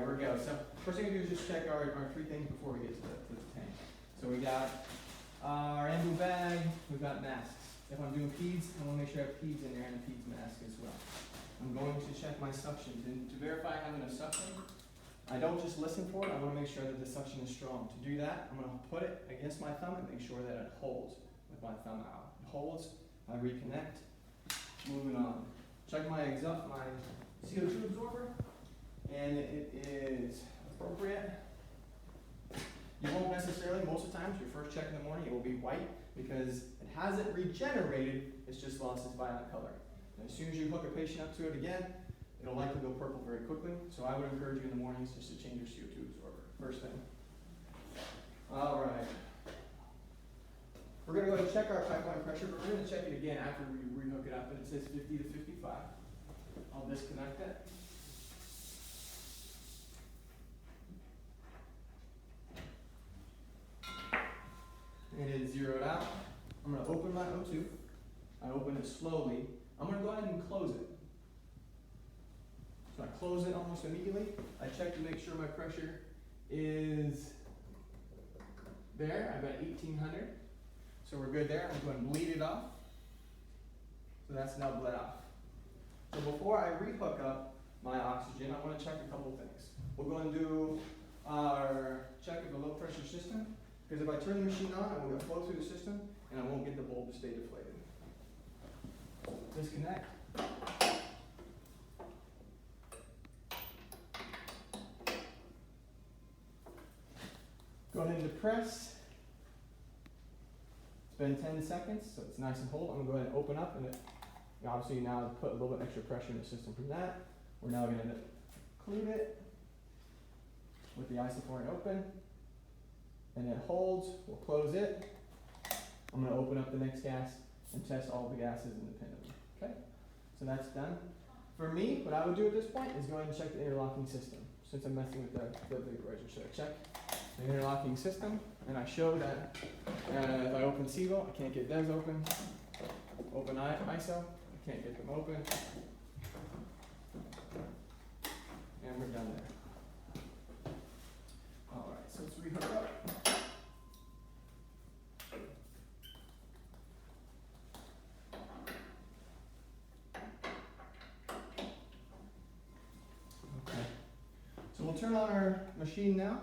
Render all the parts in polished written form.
we're good. So first thing we do is just check our three things before we get to the tank. So we got our ambu bag, we've got masks. If I'm doing peds, I want to make sure I have peds in there and a peds mask as well. I'm going to check my suctions, and to verify having a suction, I don't just listen for it, I want to make sure that the suction is strong. To do that, I'm going to put it against my thumb and make sure that it holds with my thumb out. It holds, I reconnect, moving on. Check my CO2 absorber, and it is appropriate. You won't necessarily, most of the times, your first check in the morning, it will be white because it hasn't regenerated, it's just lost its violet color. And as soon as you hook a patient up to it again, it'll likely go purple very quickly. So I would encourage you in the mornings just to change your CO2 absorber, first thing. All right. We're going to go ahead and check our pipeline pressure, but we're going to check it again after we rehook it up, and it says 50 to 55. I'll disconnect it. And it is zeroed out. I'm going to open my O2. I open it slowly. I'm going to go ahead and close it. So I close it almost immediately. I check to make sure my pressure is there. I've got 1800. So we're good there. I'm going to bleed it off. So that's now bled off. So before I rehook up my oxygen, I want to check a couple things. We're going to do our check of the low pressure system, because if I turn the machine on, I will get flow through the system and I won't get the bulb to stay deflated. Disconnect. Go ahead and depress. It's been 10 seconds, so it's nice and hold. I'm going to go ahead and open up, and obviously now put a little bit extra pressure in the system from that. We're now going to include it with the isoflurane open, and it holds. We'll close it. I'm going to open up the next gas and test all the gases independently. Okay, so that's done. For me, what I would do at this point is go ahead and check the interlocking system, since I'm messing with the vaporizer. So I check the interlocking system, and I show that if I open SIVO, I can't get DES open. Open ISO, I can't get them open. And we're done there. All right, so let's rehook up. Okay, so we'll turn on our machine now.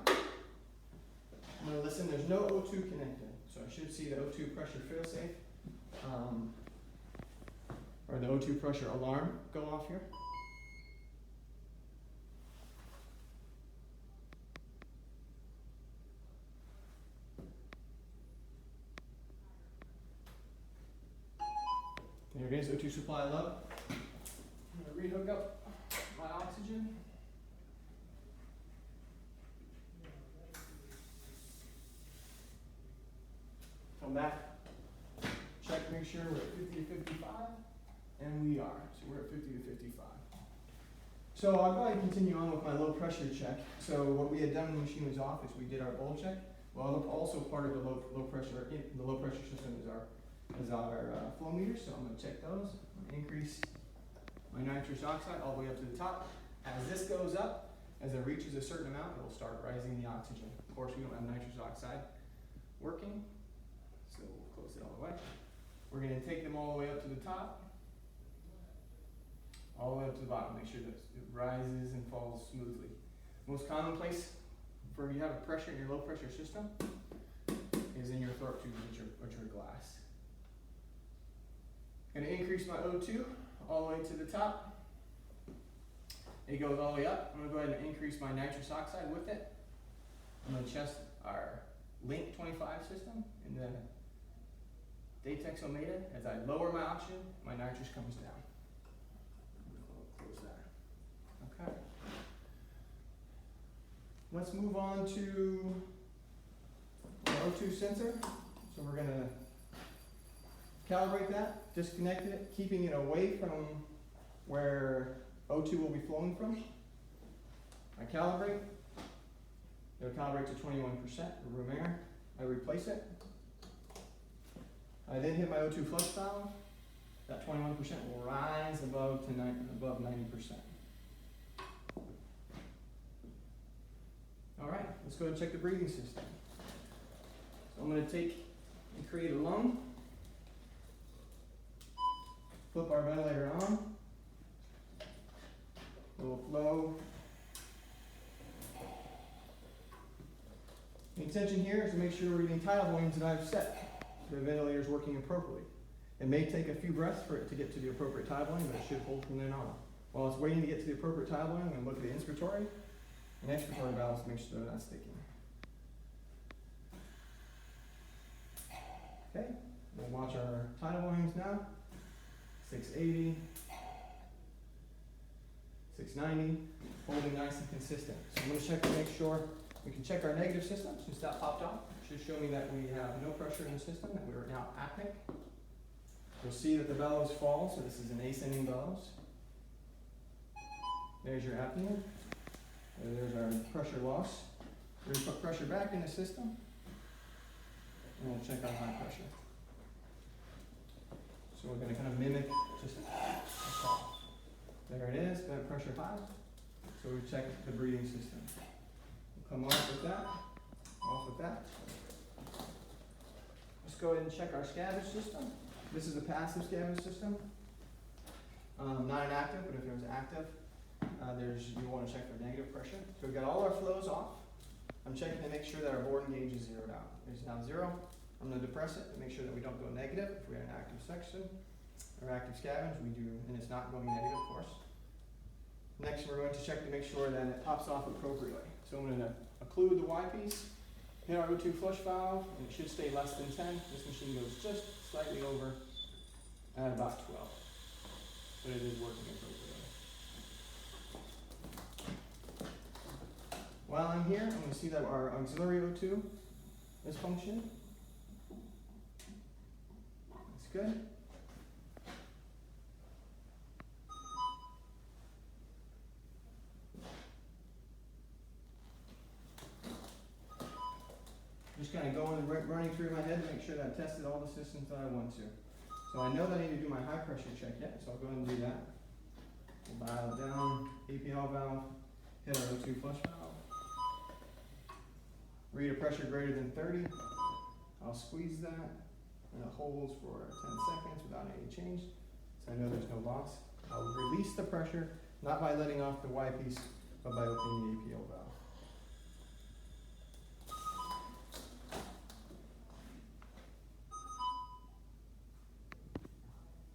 I'm going to listen. There's no O2 connected, so I should see the O2 pressure failsafe, or the O2 pressure alarm go off here. There it is, O2 supply low. I'm going to rehook up my oxygen. Come back, check, make sure we're at 50 to 55, and we are. So we're at 50 to 55. So I'll go ahead and continue on with my low pressure check. So what we had done when the machine was off is we did our bowl check. Well, also part of the low pressure system is our flow meters. So I'm going to check those. I'm going to increase my nitrous oxide all the way up to the top. As this goes up, as it reaches a certain amount, it will start rising the oxygen. Of course, we don't have nitrous oxide working. So we'll close it all the way. We're going to take them all the way up to the top, all the way up to the bottom. Make sure that it rises and falls smoothly. Most commonplace for you have a pressure in your low pressure system is in your throat tube, which are glass. Going to increase my O2 all the way to the top. It goes all the way up. I'm going to go ahead and increase my nitrous oxide with it. I'm going to test our Link 25 system in the Datex Omega. As I lower my oxygen, my nitrous comes down. Close that. Okay. Let's move on to the O2 sensor. So we're going to calibrate that, disconnect it, keeping it away from where O2 will be flowing from. I calibrate. It'll calibrate to 21% room air. I replace it. I then hit my O2 flush valve. That 21% will rise above 90%. let's go ahead and check the breathing system. So I'm gonna take and create a lung. Flip our ventilator on. A little flow. The intention here is to make sure we're getting tidal volumes that I've set. The ventilator is working appropriately. It may take a few breaths for it to get to the appropriate tidal volume, but it should hold from then on. While it's waiting to get to the appropriate tidal volume, I'm going to look at the inspiratory and expiratory valves to make sure they're not sticking. Okay, we'll watch our tidal volumes now. 680, 690, holding nice and consistent. So I'm going to check to make sure we can check our negative system since that popped off. It should show me that we have no pressure in the system, that we are now apneic. You'll see that the bellows fall, so this is an ascending bellows. There's your apnea. There's our pressure loss. We're going to put pressure back in the system, and we'll check our high pressure. So we're going to kind of mimic just a cough. There it is, got pressure high. So we check the breathing system. We'll come off with that, off with that. Let's go ahead and check our scavenge system. This is a passive scavenge system. Not an active, but if it was active, you want to check for negative pressure. So we've got all our flows off. I'm checking to make sure that our Borden gauge is zeroed out. It's now 0. I'm going to depress it to make sure that we don't go negative. If we have an active section or active scavenge, we do, and it's not going negative, of course. Next, we're going to check to make sure that it pops off appropriately. So I'm going to occlude the Y piece, hit our O2 flush valve, and it should stay less than 10. This machine goes just slightly over at about 12. But it is working appropriately. While I'm here, I'm going to see that our auxiliary O2 is functioning. That's good. Just kind of going and running through my head to make sure that I've tested all the systems that I want to. So I know that I need to do my high pressure check yet, so I'll go ahead and do that. We'll dial it down, APL valve, hit our O2 flush valve. Read a pressure greater than 30. I'll squeeze that, and it holds for 10 seconds without any change, so I know there's no loss. I'll release the pressure, not by letting off the Y piece, but by opening the APL valve.